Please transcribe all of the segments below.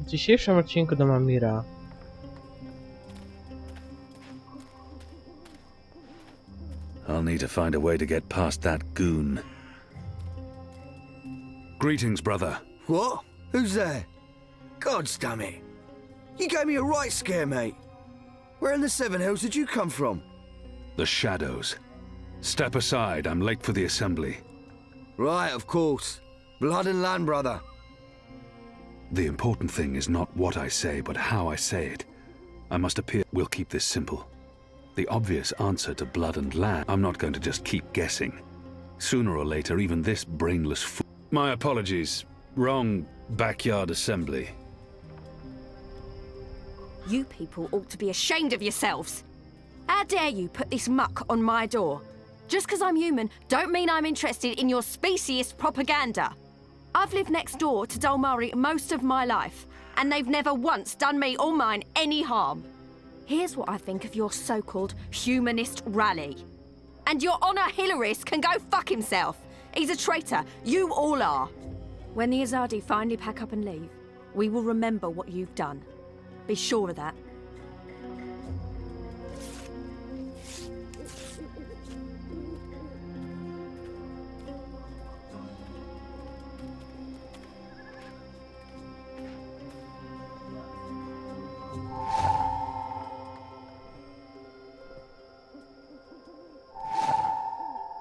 W dzisiejszym odcinku do Mamira. I'll need to find a way to get past that goon. Greetings, brother. What? Who's there? God's damn it. You gave me a right scare, mate. Where in the Seven Hills did you come from? The shadows. Step aside, I'm late for the assembly. Right, of course. Blood and land, brother. The important thing is not what I say, but how I say it. I must appear... We'll keep this simple. The obvious answer to blood and land, I'm not going to just keep guessing. Sooner or later, even this brainless fool... My apologies. Wrong backyard assembly. You people ought to be ashamed of yourselves. How dare you put this muck on my door? Just because I'm human, don't mean I'm interested in your speciesist propaganda. I've lived next door to Dolmari most of my life, and they've never once done me or mine any harm. Here's what I think of your so-called humanist rally. And your Onora Hilerissa can go fuck himself. He's a traitor. You all are. When the Azadi finally pack up and leave, we will remember what you've done. Be sure of that.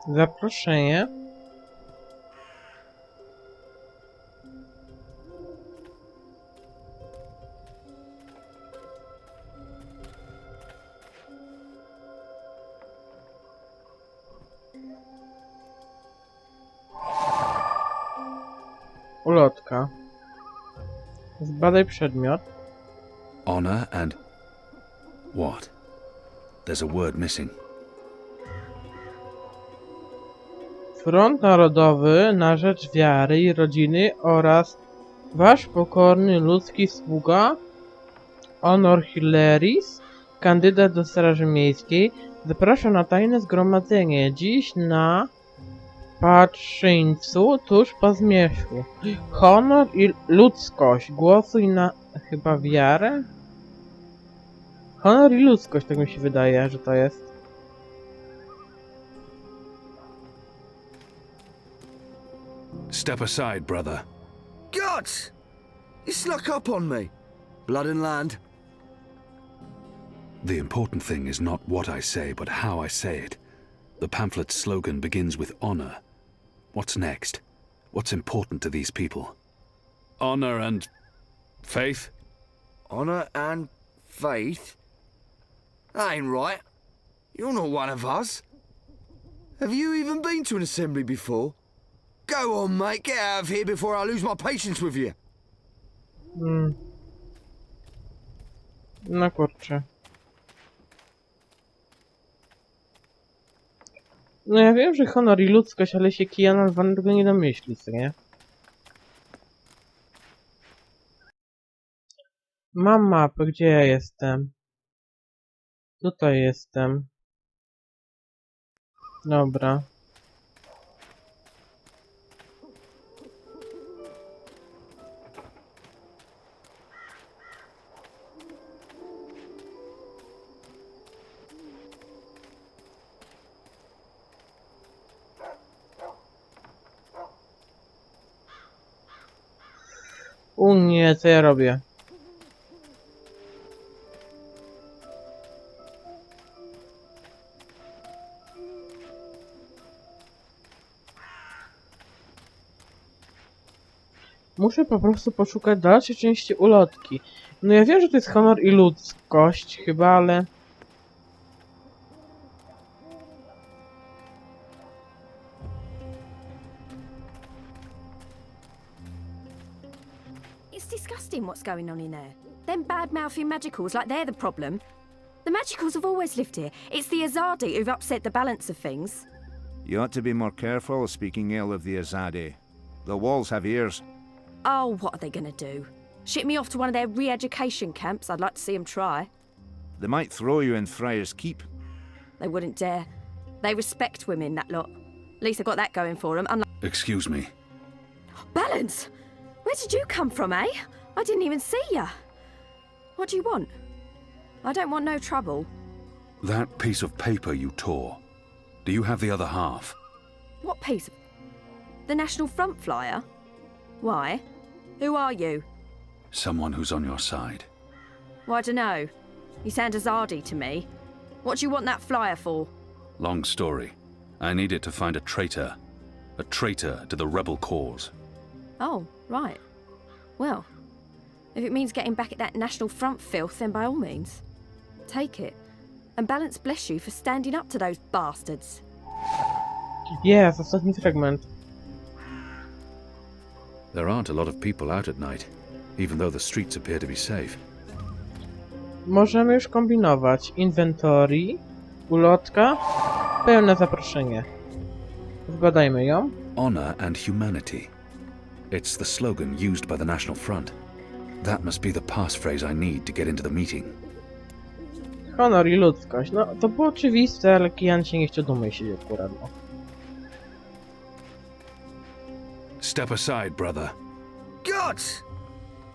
Zaproszenie. Ulotka. Zbadaj przedmiot. Honor and... What? There's a word missing. Front Narodowy na rzecz wiary i rodziny oraz wasz pokorny ludzki sługa Onora Hilerissa, kandydat do Straży Miejskiej, zaprasza na tajne zgromadzenie dziś na Patrzyńcu tuż po zmierzchu. Honor i ludzkość. Głosuj na... chyba wiarę? Honor i ludzkość, tak mi się wydaje, że to jest. Step aside, brother. Gods! You snuck up on me. Blood and land. The important thing is not what I say, but how I say it. The pamphlet's slogan begins with honor. What's next? What's important to these people? Honor and... faith? Honor and faith? That ain't right. You're not one of us. Have you even been to an assembly before? Go on, mate. Get out of here before I lose my patience with you. No kurczę. No ja wiem, że honor i ludzkość, ale się Kijan Van tego nie domyśli, co nie? Mam mapę, gdzie ja jestem? Tutaj jestem. Dobra. Nie, co ja robię? Muszę po prostu poszukać dalszej części ulotki. No ja wiem, że to jest honor i ludzkość chyba, ale... It's disgusting what's going on in there. Them bad-mouthing magicals like they're the problem. The magicals have always lived here. It's the Azadi who've upset the balance of things. You ought to be more careful speaking ill of the Azadi. The walls have ears. Oh, what are they gonna do? Ship me off to one of their re-education camps? I'd like to see them try. They might throw you in Friar's Keep. They wouldn't dare. They respect women, that lot. At least they've got that going for them, unlike... Excuse me. Balance! Where did you come from, eh? I didn't even see ya. What do you want? I don't want no trouble. That piece of paper you tore. Do you have the other half? What piece? The National Front flyer? Why? Who are you? Someone who's on your side. Well, I dunno. You sound Azadi to me. What do you want that flyer for? Long story. I need it to find a traitor. A traitor to the rebel cause. Oh, right. Well, if it means getting back at that National Front filth, then by all means. Take it. And balance bless you for standing up to those bastards. Jest, ostatni fragment. There aren't a lot of people out at night, even though the streets appear to be safe. Możemy już kombinować. Inventory, ulotka, pełne zaproszenie. Zbadajmy ją. Honor and humanity. It's the slogan used by the National Front. That must be the passphrase I need to get into the meeting. Honor i ludzkość. No, to było oczywiste, ale Kijan się nie chciał domyślić akurat. No. Step aside, brother. Gods!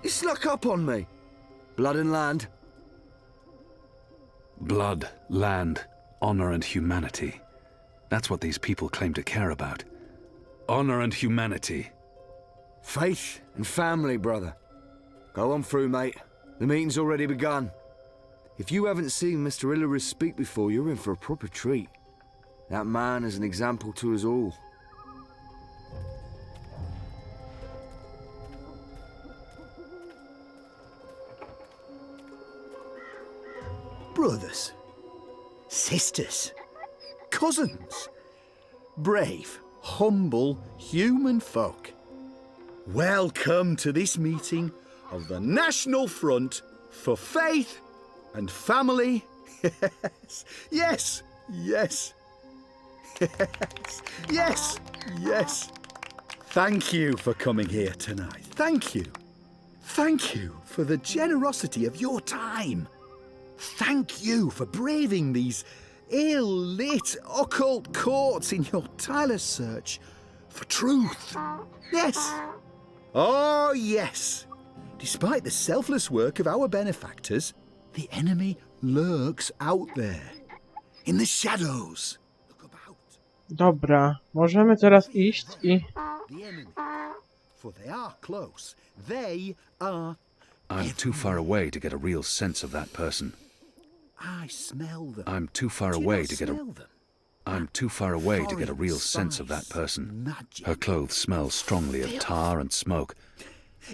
You snuck up on me. Blood and land. Blood, land, honor and humanity. That's what these people claim to care about. Honor and humanity. Faith and family, brother. Go on through, mate. The meeting's already begun. If you haven't seen Mr. Hilerissa speak before, you're in for a proper treat. That man is an example to us all. Brothers, sisters, cousins, brave, humble human folk. Welcome to this meeting of the National Front for Faith and Family. Yes, yes, yes, yes, yes. Thank you for coming here tonight. Thank you. Thank you for the generosity of your time. Thank you for braving these ill-lit occult courts in your tireless search for truth. Yes. Oh, yes. Despite the selfless work of our benefactors, the enemy lurks out there, in the shadows. Look about. Dobra, możemy teraz iść i... The enemy, for they are close. They are... I'm too far away to get a real sense of that person. I smell them. I'm too far Do you away not to get a... smell them? I'm too far away to get a real Foreign sense of that spice, person. magic. Her clothes smell strongly of tar and smoke.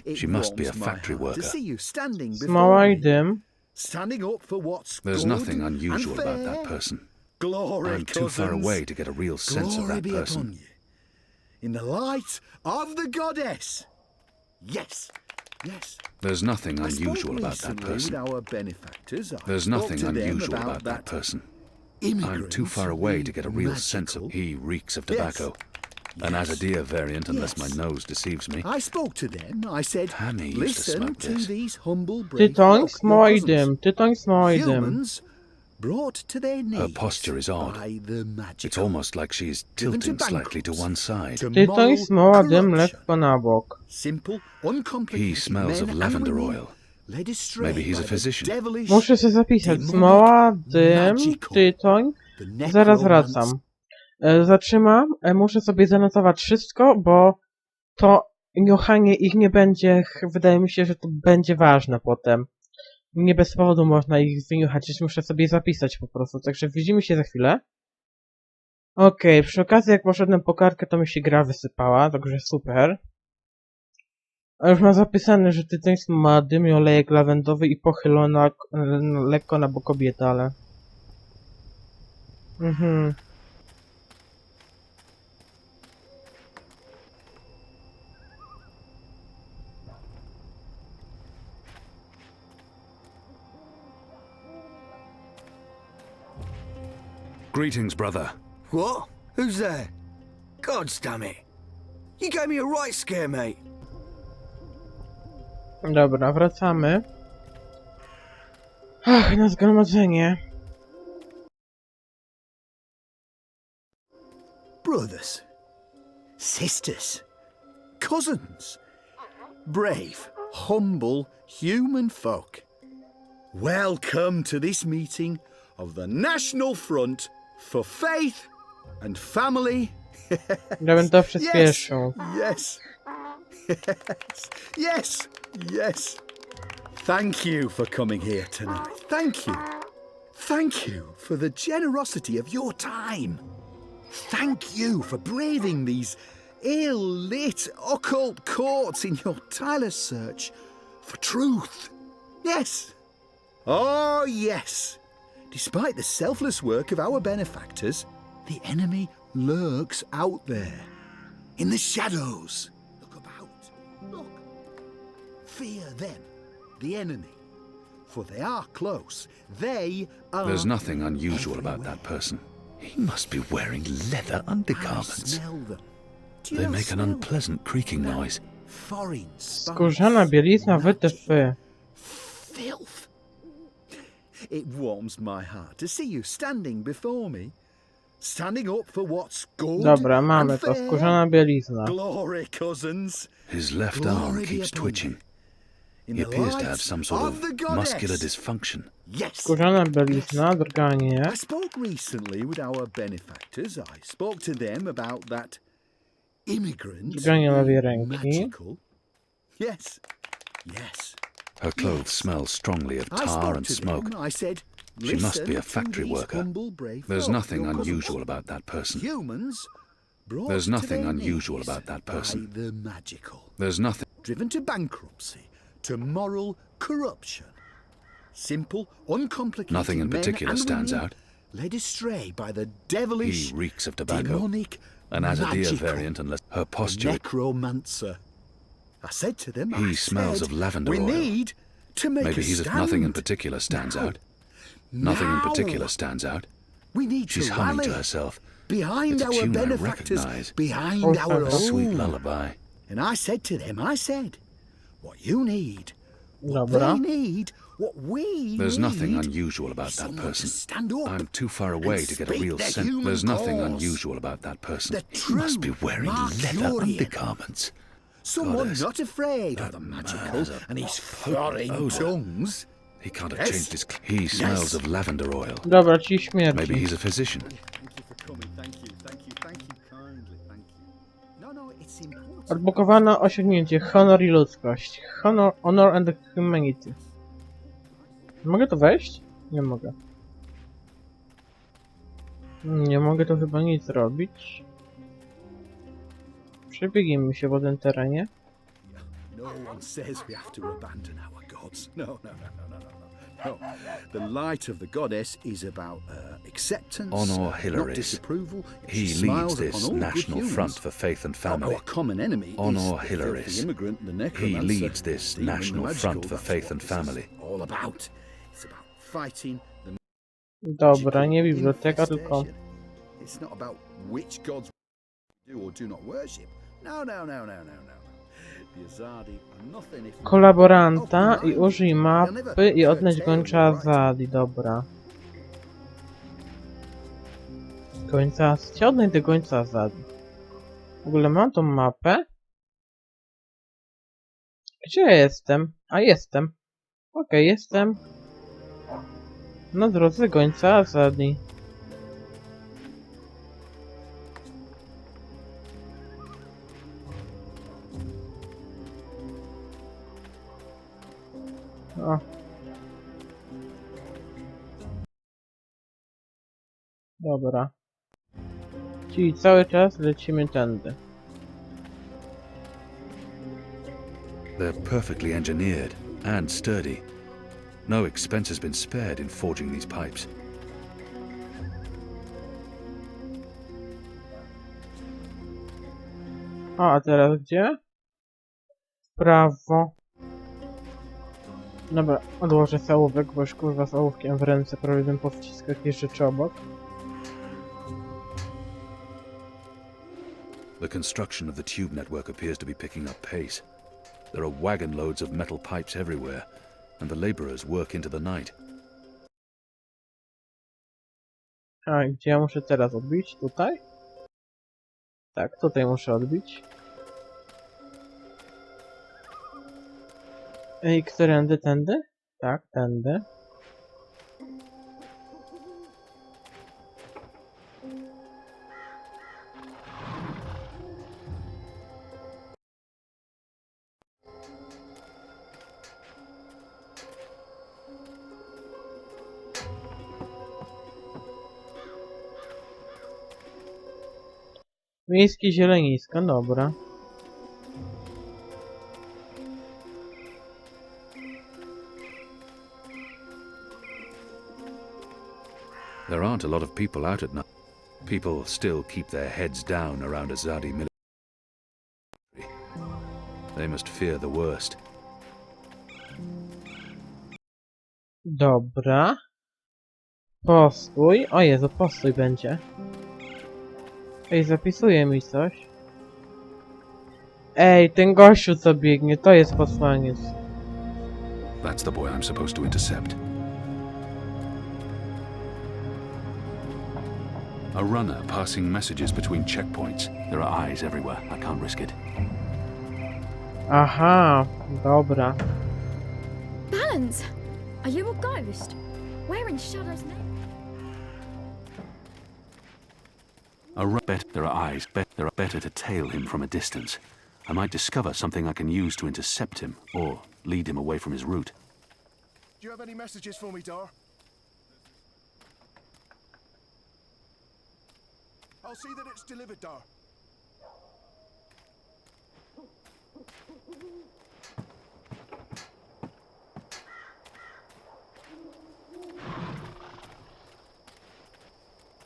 It She must be a warms my factory heart worker. To see you standing Smoła before i me, dym. standing up for what's There's good nothing unusual and about fair. that person. Glory, I'm too far cousins. away to get a real sense of Glory that be upon person. you. In the light of the goddess. Yes, yes. There's nothing I spoke unusual about that recently with person. our benefactors. I There's spoke nothing to them unusual about that person. I'm immigrant, too far away to the get a real sense of... magical. He reeks of Yes. tobacco. An Yes. Azadir variant, unless Yes. my nose deceives me. I spoke to them. I said, Hammy used to listen smoke to this. these humble brave Tytoń, folk, smoła your i cousins. dym. Tytoń, smoła i dym. Humans brought to their knees posture is odd. by the magical. It's almost like she's Given to tilting slightly to bankrupts, one side. to Tytoń, moral smoła, dym, corruption. lekko na bok. Simple, uncomplicated He smells men of and lavender women oil. led astray Maybe he's a by the physician. devilish, Muszę się zapisać. demonic, Smoła, dym, magical, tytoń. the Zaraz necromance. wracam. Zatrzymam. Muszę sobie zanotować wszystko, bo to niuchanie ich nie będzie... Wydaje mi się, że to będzie ważne potem. Nie bez powodu można ich wyniuchać, więc muszę sobie zapisać po prostu. Także widzimy się za chwilę. Okej, przy okazji jak poszedłem po kartkę, to mi się gra wysypała, także super. A już mam zapisane, że tytoń ma dym i olejek lawendowy i pochylona lekko na bok kobieta, ale... Greetings, brother. What? Who's there? Gods damn it. You gave me a right scare, mate. Dobra, wracamy. Ach, na zgromadzenie. Brothers, sisters, cousins, brave, humble human folk. Welcome to this meeting of the National Front for Faith and Family. Ja bym to przyspieszył. Yes. Yes. Yes. Thank you for coming here tonight. Thank you. Thank you for the generosity of your time. Thank you for braving these ill-lit occult courts in your tireless search for truth. Yes. Oh, yes. Despite the selfless work of our benefactors, the enemy lurks out there, in the shadows. Look about. Look. Fear them, the enemy. For they are close. They are... There's nothing unusual about that person. He must be wearing leather undergarments. Smell them. Do you They not make an smell unpleasant creaking them? noise. Foreign spice. Skórzana bielizna wytyfy. Filth. It warms my heart to see you standing before me. Standing up for what's good Dobra, mamy and to. fair. Skórzana bielizna. Glory, cousins. His left Glory arm be keeps upon twitching. you. In He the appears to light have some sort the of goddess. muscular dysfunction. Yes. Skórzana bielizna, drganie. I spoke recently with our benefactors. I spoke to them about that immigrant. Drganie lewej ręki. Magical. Yes. Yes. Her clothes smell strongly of I tar spoke and to smoke. them. I said, She must be a "Listen factory to these worker. humble, brave There's folk, nothing your cousins, unusual about that person. Humans brought There's to nothing their unusual knees about that person. by the magical. There's nothing. Driven to bankruptcy, to moral corruption. Simple, uncomplicated Nothing in men particular and stands women out. led astray by the devilish, He reeks of tobacco. demonic, An Azadir magical variant, unless her posture. necromancer. I said to them, He I smells said, of lavender we oil. need to make Maybe a he's if stand. nothing in particular stands Now. out. Nothing in Now. particular stands out. We need She's to humming rally to herself. behind It's a our tune I benefactors, recognise. behind Oh, our a A sweet own. lullaby. And I said to them, I said, what you need, what Dobra. they need, what we There's need. nothing unusual about that someone to person. stand up I'm too far away and to get a speak real their sense. human There's nothing cause. unusual about that person. The He must be true wearing leather Mercurian. undergarments. Someone Goddess, not afraid of that the man magical has a and his potent foreign odour. tongues. He can't have Yes. changed his. He smells Yes. of lavender oil. Dobra, ci Maybe śmierci. he's a physician. Thank you for coming. Thank you. Thank you. Thank you kindly. Thank you. No, it's important. Odblokowano osiągnięcie honor i ludzkość. Honor and humanity. Mogę to wejść? Nie mogę. Nie mogę to chyba nic zrobić. Przebiegniemy się po tym terenie. No one says we have to abandon our gods. No. The light of the goddess is about acceptance, Onora not Hilerissa. disapproval. He She leads smiles this upon all good National humans. Front for Faith and Family. Our common enemy Onora is the filthy Hilerissa. immigrant, the He necromancer, leads this the demon, the National magical. Front for That's Faith what and this is Family. all about. It's about fighting the Dobra, nie magical biblioteka, tylko... infestation. It's not about which gods do or do not worship. No. The Azadi are nothing if Kolaboranta i użyj mapy i odnaleźć gońca Azadi, dobra. Gońca... Gdzie odnajdę gońca Azadi? W ogóle mam tą mapę? Gdzie ja jestem? A, jestem. Okej, jestem. Na drodze gońca Azadi. O. Dobra. Czyli cały czas lecimy tędy. They're perfectly engineered and sturdy. No expense has been spared in forging these pipes. O, a teraz gdzie? W prawo. Dobra, odłożę z ołówek, bo już kurwa z ołówkiem w ręce prawie bym powciskał jakieś rzeczy obok. The construction of the tube network appears to be picking up pace. There are wagon loads of metal pipes everywhere, and the laborers work into the night. A, gdzie ja muszę teraz odbić? Tutaj? Tak, tutaj muszę odbić. Ej, którędy, tędy? Tak, tędy. Miejskie zielenisko, dobra. There aren't a lot of people out at night. People still keep their heads down around a Zadi military. They must fear the worst. Dobra. Postój. O Jezu, postój będzie. Ej, zapisuje mi coś. Ej, ten gościu co biegnie, to jest posłaniec. That's the boy I'm supposed to intercept. A runner passing messages between checkpoints. There are eyes everywhere. I can't risk it. Aha, dobra. Balance! Are you a ghost? Where in Shadow's name? There are eyes. There are better to tail him from a distance. I might discover something I can use to intercept him, or lead him away from his route. Do you have any messages for me, Dar? I'll see that it's delivered, Dar.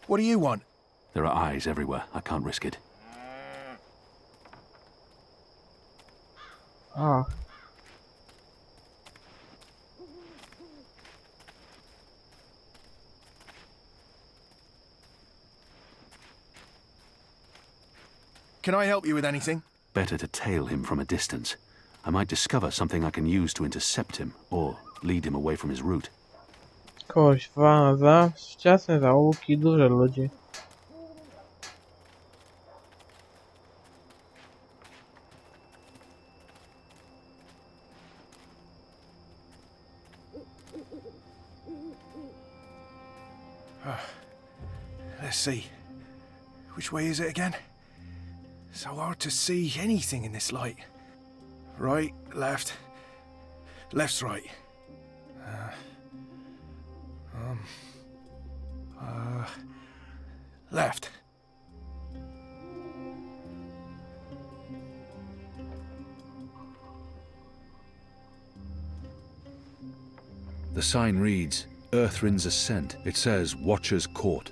What do you want? There are eyes everywhere. I can't risk it. O. Can I help you with anything? Better to tail him from a distance. I might discover something I can use to intercept him, or lead him away from his route. Koźwa, za wczesne zaułki, dużo ludzi. Let's see. Which way is it again? So hard to see anything in this light. Right, left. Left's right. Left. The sign reads, Earthrin's Ascent. It says, Watcher's Court.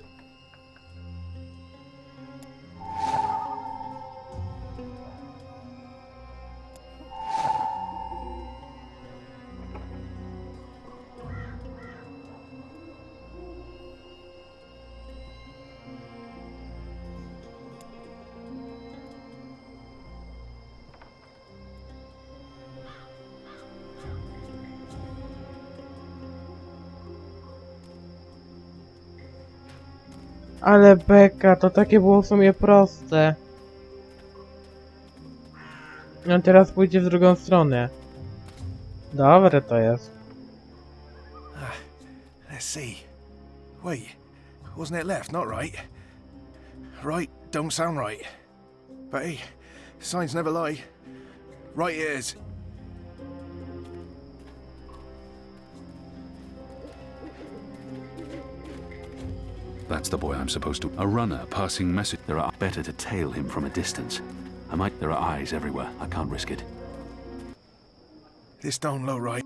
Ale beka, to takie było w sumie proste. No teraz pójdzie w drugą stronę. Dobre to jest. Let's see. Wait, wasn't it left, not right? Right don't sound right. But hey, signs never lie. Right it is. That's the boy I'm supposed to... A runner passing message. There are... Better to tail him from a distance. I might... There are eyes everywhere. I can't risk it. This don't look right.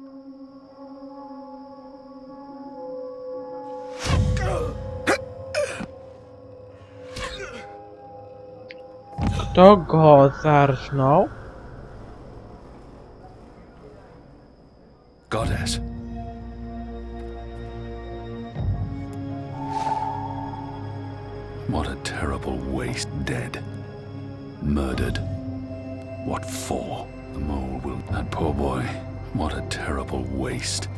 Kto go zarżnął? Goddess. What a terrible waste. Dead. Murdered. What for? The mole will... That poor boy. What a terrible waste.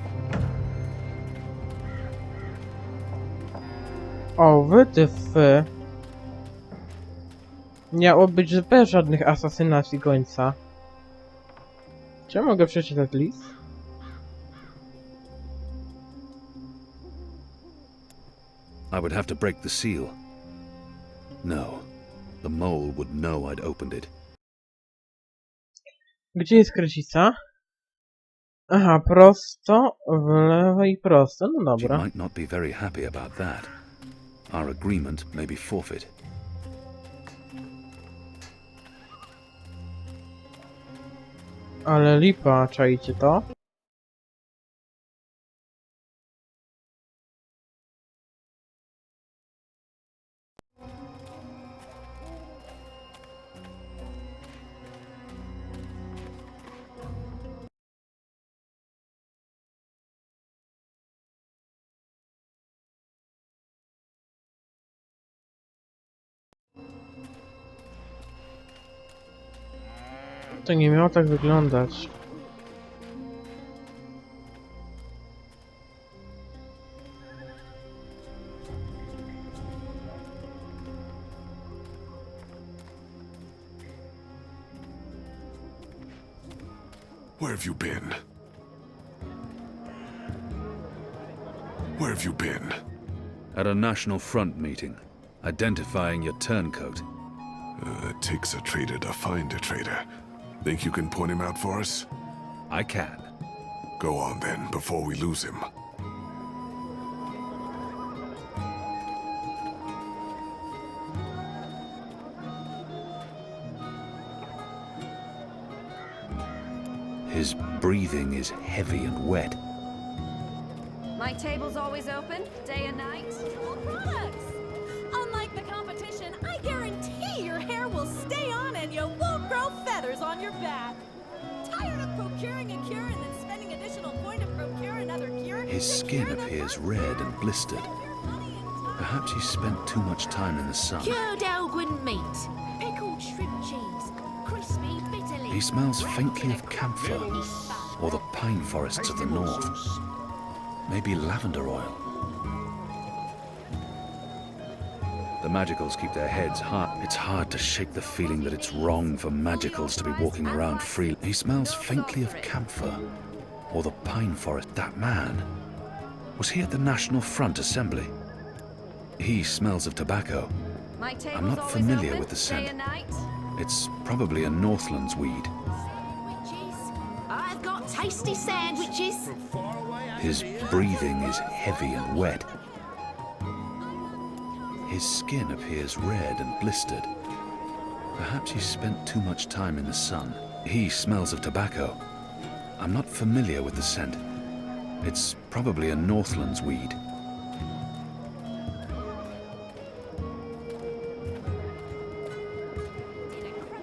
O, wytyfy. Miało być bez żadnych asasynacji gońca. Czy mogę przeczytać list? I would have to break the seal. No, the mole would know I'd opened it. Gdzie jest Krysica? Aha, prosto, w lewo i prosto. No She dobra. might not be very happy about that. Our agreement may be forfeit. Ale lipa, czajcie to? To nie miało tak wyglądać. Where have you been? Where have you been? At a National Front meeting, identifying your turncoat. It takes a traitor to find a traitor. Think you can point him out for us? I can. Go on then, before we lose him. His breathing is heavy and wet. My table's always open, day and night. All products! Unlike the competition, I guarantee your hair will stay on and you won't grow feathers on your back. Tired of procuring a cure and then spending additional coin to procure another cure? His skin appears red and blistered. Perhaps he spent too much time in the sun. Cured Elgin meat, pickled shrimp cheese, crispy bitter leaf. He smells faintly of camphor, or the pine forests of the north. Maybe lavender oil. The magicals keep their heads high. It's hard to shake the feeling that it's wrong for magicals to be walking around freely. He smells faintly of camphor, or the pine forest. That man, was he at the National Front assembly? He smells of tobacco. My table's I'm not always familiar open, with the day scent. and night. It's probably a Northlands weed. Sandwiches. I've got tasty sandwiches. His breathing is heavy and wet. His skin appears red and blistered. Perhaps he spent too much time in the sun. He smells of tobacco. I'm not familiar with the scent. It's probably a Northlands weed.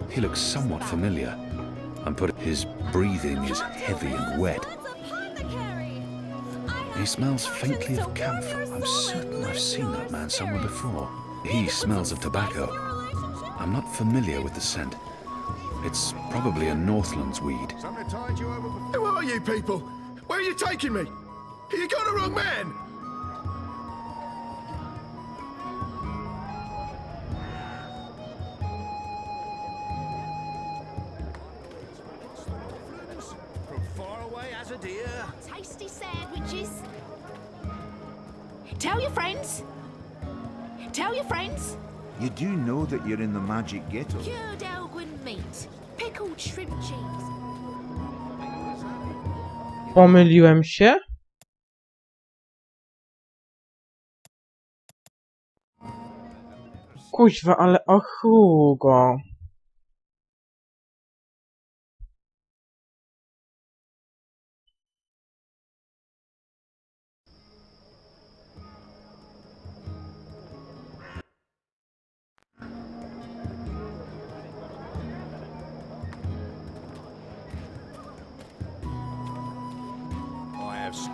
He looks somewhat familiar. His breathing is heavy and wet. He smells faintly of camphor. I'm certain I've seen that man somewhere before. He smells of tobacco. I'm not familiar with the scent. It's probably a Northlands weed. Who are you people? Where are you taking me? You got the wrong man! From far away as a deer. Tasty sandwiches. Tell your friends. Tell your friends. You do know that you're in the magic ghetto. Cured Elgin meat, pickled shrimp cheese. Pomyliłem się? Kuźwa, ale Hugo.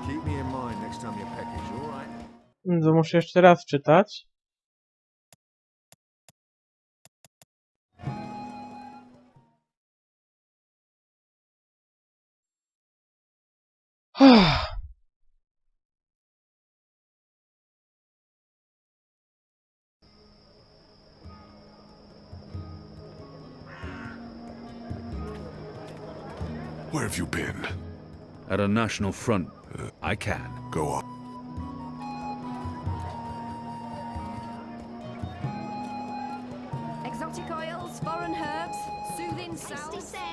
Keep me in mind next time you package, all right? To muszę jeszcze raz czytać. Where have you been? At a National Front, I can. Go on.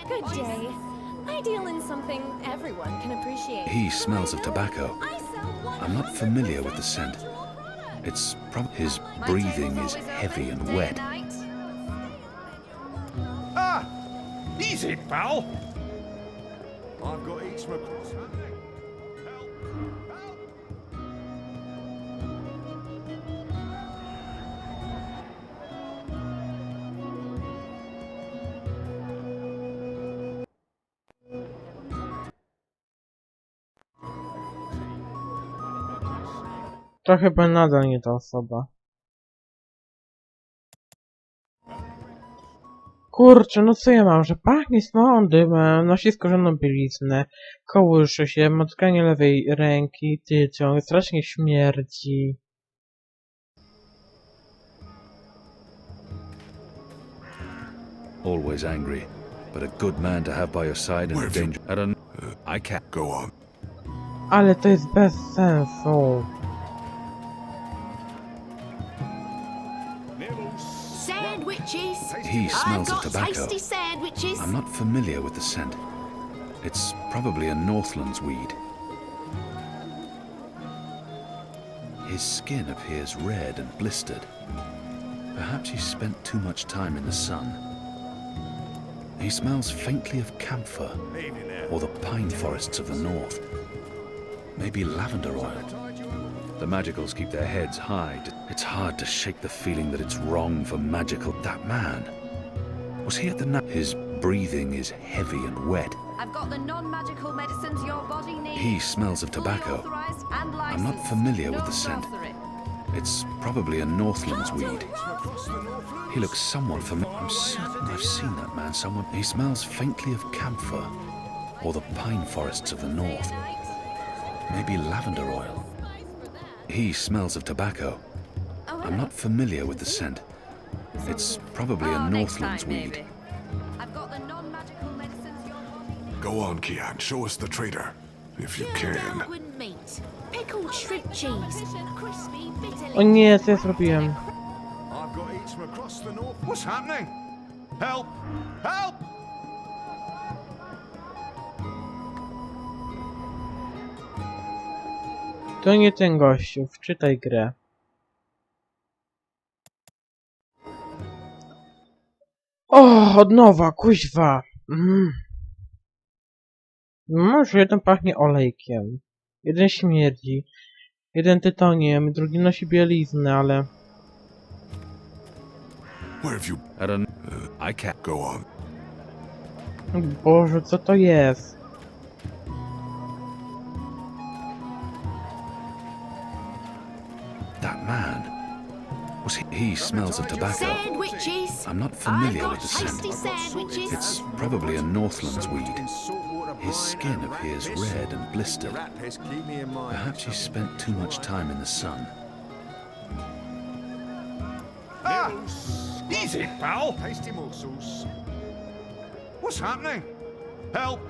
Good day. I deal in something everyone can appreciate. He smells of tobacco. I sell I'm not familiar with the scent. It's his breathing is heavy and wet. Ah! Easy, pal! I've got each my... To chyba nadal nie ta osoba. Kurczę, no co ja mam, że pachnie smołą dymem, nosi skórzaną bieliznę, kołysze się, matkanie lewej ręki, tycią, strasznie śmierdzi. Always angry, but a good man to have by your side in the danger. I don't... I can't. Go on. Ale to jest bez sensu. Sandwiches. He smells of I've got tobacco. tasty sandwiches. I'm not familiar with the scent. It's probably a Northlands weed. His skin appears red and blistered. Perhaps he spent too much time in the sun. He smells faintly of camphor, or the pine forests of the north. Maybe lavender oil. The magicals keep their heads high. It's hard to shake the feeling that it's wrong for magical... That man, was he at the His breathing is heavy and wet. I've got the non-magical medicines your body needs. He smells of tobacco. I'm not familiar with the scent. It's probably a Northlands weed. He looks somewhat familiar. I'm certain I've seen that man somewhere. He smells faintly of camphor, or the pine forests of the north. Maybe lavender oil. He smells of tobacco. I'm not familiar with the scent. It's probably a Northlands weed. I've got the non-magical medicines your body. Go on, Kian. Show us the traitor. If you can. Darwin meat. Pickled shrimp cheese. Crispy bitter O nie, co ja zrobiłem? I've got each from across the north. What's happening? Help! Help! To nie ten gościu, wczytaj grę. O, od nowa, kuźwa. Może jeden pachnie olejkiem. Jeden śmierdzi. Jeden tytoniem, drugi nosi bieliznę, ale... Where have you... I don't... I can't... Go on. Boże, co to jest? That man. Was he smells of tobacco. sandwiches. I'm not I've familiar got with the scent. tasty sandwiches. It's probably a Northlands weed. His skin appears red and blistered. Perhaps he spent too much time in the sun. Ah! Easy, pal! Tasty morsels. What's happening? Help!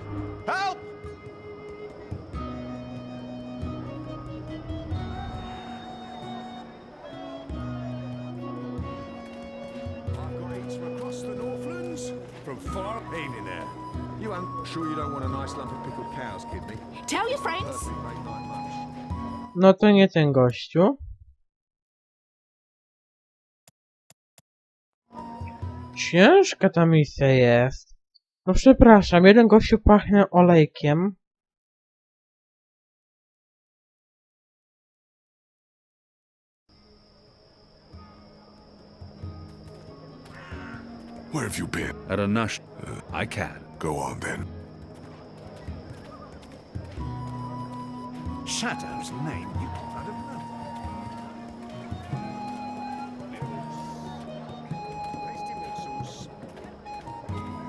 Help! I've got each from across the Northlands. From far... Evening there. You ain't sure you don't want a nice lump of pickled cow's kidney? Tell your friends. Perfect, mate, not much. No to nie ten gościu. Ciężka ta misja jest. No przepraszam, jeden gościu pachnie olejkiem. Where have you been? At a nush... I can't. Go on, then. Shadow's name, you... I don't know. Tasty morsels.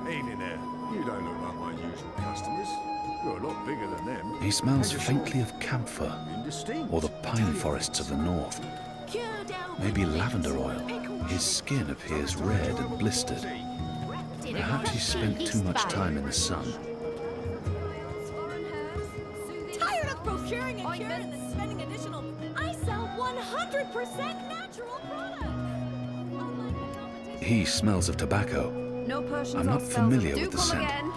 Evening there. You don't look like my usual customers. You're a lot bigger than them. He smells faintly of camphor, Indistinct. or the pine forests of the north. Cured out Maybe with lavender oil. pickled His skin appears red and blistered. wrapped in a Perhaps he spent crusty too much yeast time in the sun. Tired of procuring and curing and then spending additional... I sell 100% natural products! Unlike the competition... He smells of tobacco. No potions I'm or not spells familiar do with the come scent. again.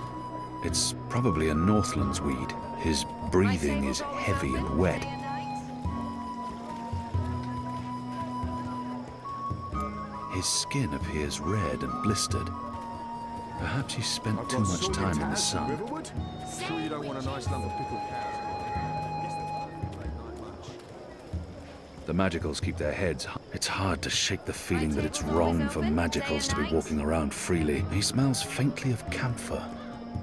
It's probably a Northlands weed. His breathing is heavy and wet. His skin appears red and blistered. Perhaps he spent I've too got much sorted time in the tabs from sun. Riverwood. Sure you don't want a nice lump of pickled cows? The magicals keep their heads high. It's hard to shake the feeling that it's wrong for magicals to be walking around freely. He smells faintly of camphor,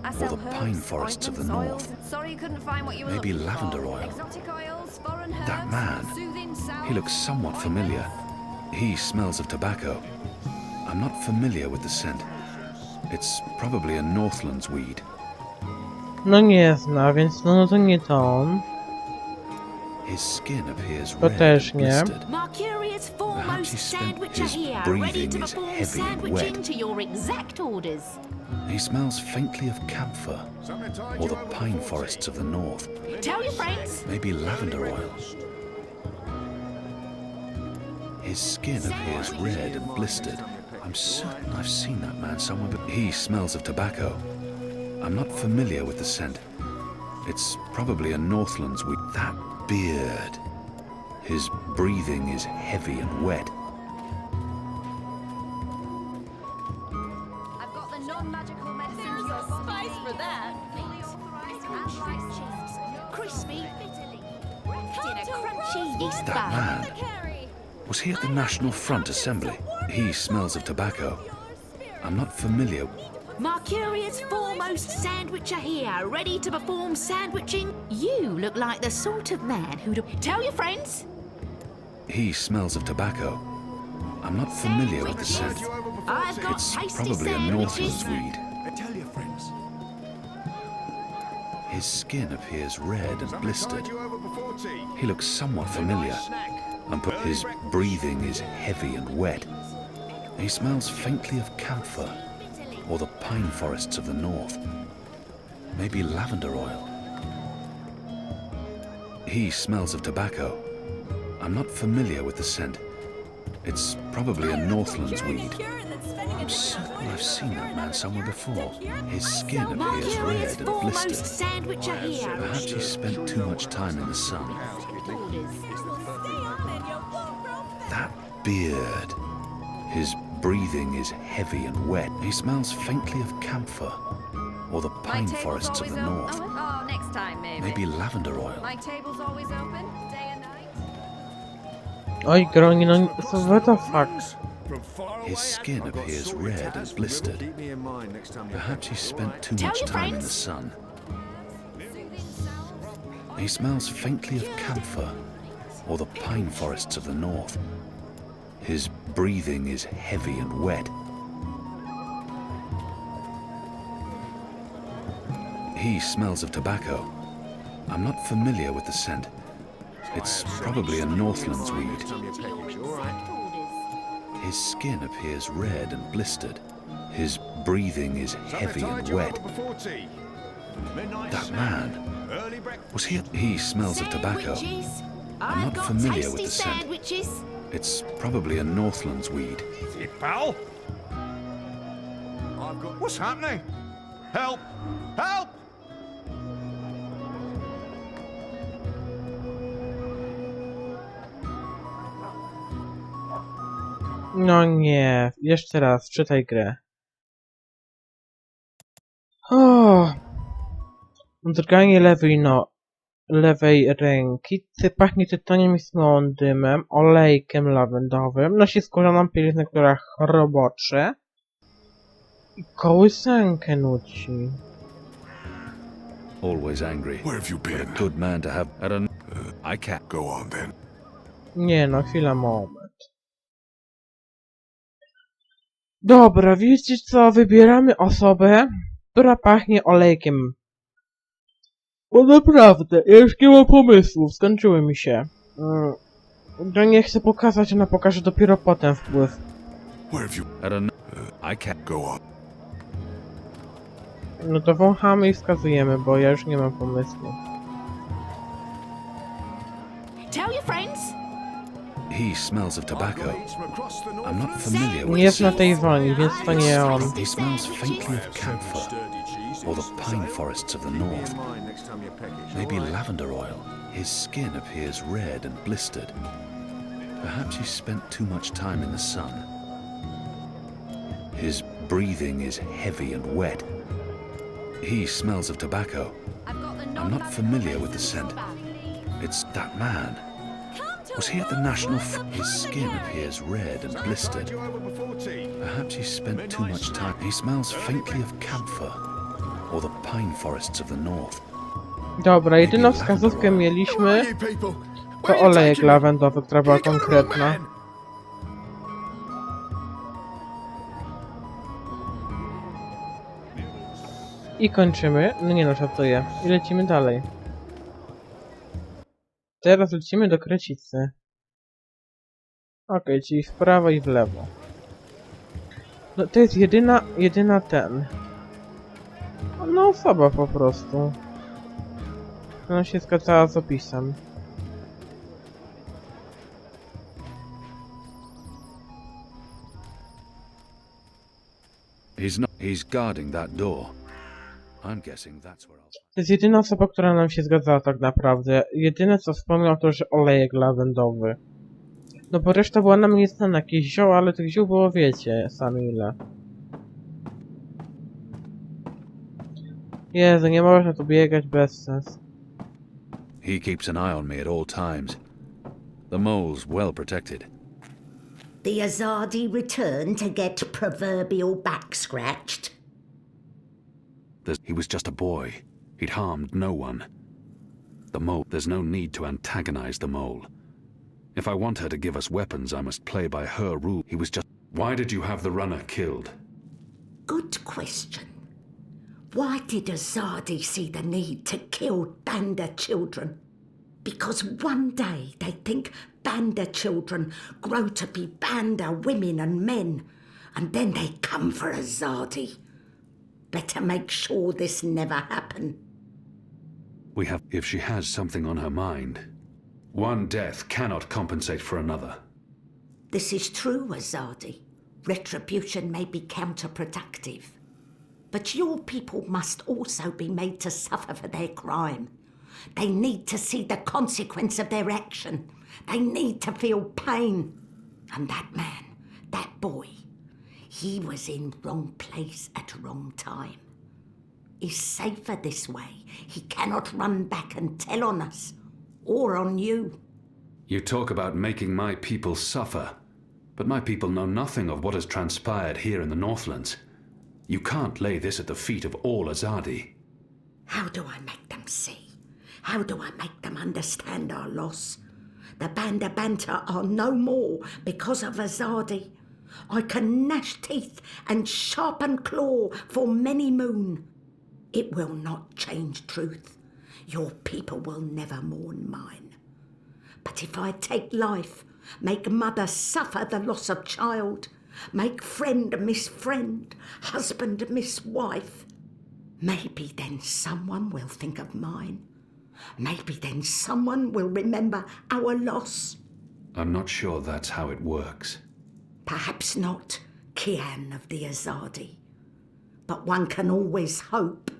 I or sell the herbs, pine forests of the ointments, north. oils. Sorry you couldn't find what you were Maybe looking lavender for. oil. Exotic oils, foreign That herbs, man, soothing salves, he looks somewhat familiar. He smells of tobacco. I'm not familiar with the scent. It's probably a Northlands weed. No nie zna, więc no to nie to on. His skin appears To red też and nie. blistered. Mercurius Perhaps he foremost spent sandwicher his here, ready breathing to is perform heavy and sandwiching wet. to your exact orders. He smells faintly of camphor, Something tied or you the over pine before forests tea? of the north. Tell your friends. Maybe lavender oil. His skin appears red and blistered. I'm certain I've seen that man somewhere, but he smells of tobacco. I'm not familiar with the scent. It's probably a Northlands weed. That beard. His breathing is heavy and wet. I've got the non-magical medicine. There's a spice for that. Crispy, wrapped in a Come to crunchy roast yeast That bun. man. the carry. Was he at the National Front Assembly? He smells of tobacco. I'm not familiar. Mercurius foremost sandwicher here, ready to perform sandwiching. You look like the sort of man who'd... Tell your friends. He smells of tobacco. I'm not familiar with the scent. I've got It's tasty probably a sandwiches. Northlands weed. Tell your friends. His skin appears red and Something blistered. tied you over before tea? He looks somewhat familiar. His breathing is heavy and wet. He smells faintly of camphor, or the pine forests of the north. Maybe lavender oil. He smells of tobacco. I'm not familiar with the scent. It's probably a Northlands weed. I'm certain I've seen that man somewhere before. His skin appears Mercurius red and foremost blistered. sandwicher here. Perhaps he spent too much time in the sun. That beard. His breathing is heavy and wet. He smells faintly of camphor, or the My pine table's forests of always the north. open. Oh, next time maybe. Maybe lavender oil. My table's always open, day and night. Oj, Groni, no so what the fuck? From far away His skin I've got appears sorted red tabs and from blistered. Riverwood. Keep me in mind next time you Perhaps he pick, spent alright? too Tell much your time in the friends. sun. He smells faintly of camphor, or the pine forests of the north. His breathing is heavy and wet. He smells of tobacco. I'm not familiar with the scent. It's probably a Northlands weed. Next time you pick it, alright? His skin appears red and blistered. His breathing is heavy Something and tied you wet. over before tea? Midnight That snack, man, early breakfast. was he? He smells of tobacco. Sandwiches. I'm I've not got familiar with tasty the scent. sandwiches. It's probably a Northlands weed. Hey, pal? I've got... What's happening? Help! Help! No nie, jeszcze raz, czytaj grę. O, drganie lewej ręki, pachnie tytoniem i smołą dymem, olejkiem lawendowym, nosi skórzaną bieliznę, która chrobocze i kołysankę nuci. Always angry. Where have you What a been? good man to have at an... I can't. Go on then. Nie no, chwila, moment. Dobra, wiecie co? Wybieramy osobę, która pachnie olejkiem. Bo naprawdę, ja już nie mam pomysłów, skończyły mi się. To nie chcę pokazać, ona pokaże dopiero potem wpływ. Where have you... At an... I can't. Go on. No to wąchamy i wskazujemy, bo ja już nie mam pomysłu. Tell your friends. He smells of tobacco. I'm not familiar with Nie jest na tej woni, więc to nie on. He smells faintly of camphor, or the pine forests of the north. Maybe lavender oil. His skin appears red and blistered. Perhaps he spent too much time in the sun. His breathing is heavy and wet. He smells of tobacco. I'm not familiar with the scent. It's that man. Was he at the National His skin appears red and blistered. Perhaps he spent too much time. He smells faintly of camphor, or the pine forests of the north. Dobra, jedyną wskazówkę mieliśmy to olejek lawendowy, która była konkretna. I kończymy. No nie no, żartuję. I lecimy dalej. Teraz lecimy do Krecicy. Okej, czyli w prawo i w lewo. No to jest jedyna no osoba po prostu. Ona się zgadzała z opisem. He's guarding that door. I'm guessing that's where I'll... To jest jedyna osoba, która nam się zgadzała tak naprawdę. Jedyne co wspomniał to, że olejek lawendowy. No bo reszta była nam nieznana, jakieś zioła, ale tych ziół było wiecie sami ile. Jezu, nie można tu biegać bez sens. He keeps an eye on me at all times. The mole's well protected. The Azadi return to get proverbial back scratched? He was just a boy. He'd harmed no one. The mole, there's no need to antagonize the mole. If I want her to give us weapons, I must play by her rule. He was just... Why did you have the runner killed? Good question. Why did Azadi see the need to kill Banda children? Because one day they think Banda children grow to be Banda women and men, and then they come for Azadi. Better make sure this never happen. We have... If she has something on her mind, one death cannot compensate for another. This is true, Azadi. Retribution may be counterproductive. But your people must also be made to suffer for their crime. They need to see the consequence of their action. They need to feel pain. And that man, that boy, he was in wrong place at wrong time. He's safer this way. He cannot run back and tell on us, or on you. You talk about making my people suffer, but my people know nothing of what has transpired here in the Northlands. You can't lay this at the feet of all Azadi. How do I make them see? How do I make them understand our loss? The Banda Banta are no more because of Azadi. I can gnash teeth and sharpen claw for many moon. It will not change truth. Your people will never mourn mine. But if I take life, make mother suffer the loss of child, make friend miss friend, husband miss wife, maybe then someone will think of mine. Maybe then someone will remember our loss. I'm not sure that's how it works. Perhaps not, Kian of the Azadi. But one can always hope.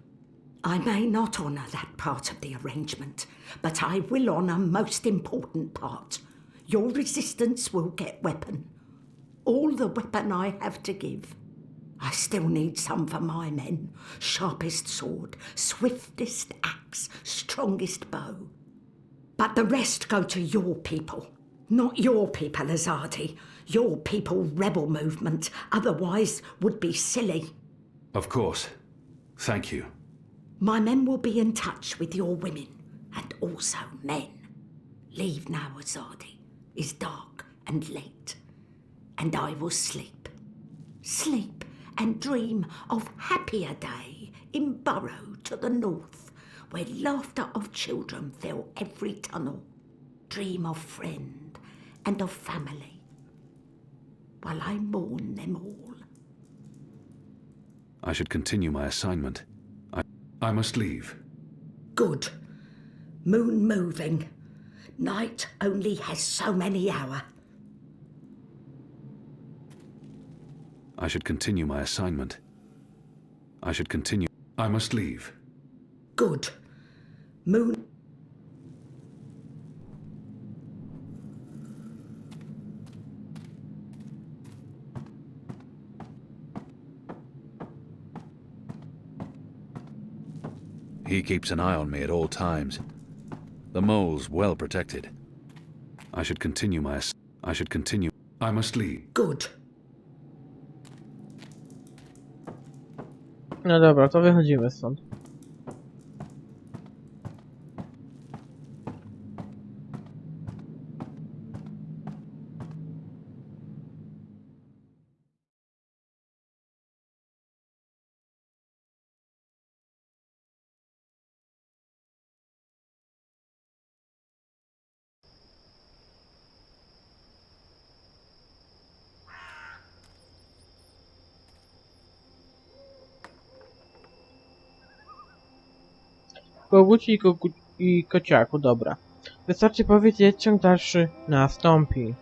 I may not honour that part of the arrangement, but I will honour most important part. Your resistance will get weapon. All the weapon I have to give. I still need some for my men. Sharpest sword, swiftest axe, strongest bow. But the rest go to your people. Not your people, Azadi. Your people rebel movement, otherwise would be silly. Of course. Thank you. My men will be in touch with your women, and also men. Leave now, Azadi. It's dark and late, and I will sleep. Sleep and dream of happier day in Burrow to the north, where laughter of children fill every tunnel. Dream of friend and of family, while I mourn them all. I should continue my assignment. I must leave. Good. Moon moving. Night only has so many hours. I should continue my assignment. I should continue. I must leave. Good. Moon. He keeps an eye on me at all times. The mole's well protected. I should continue my... I should continue... I must leave. Good. No dobra, to wychodzimy stąd. Koguci i kociaku, dobra. Wystarczy powiedzieć, ciąg dalszy nastąpi.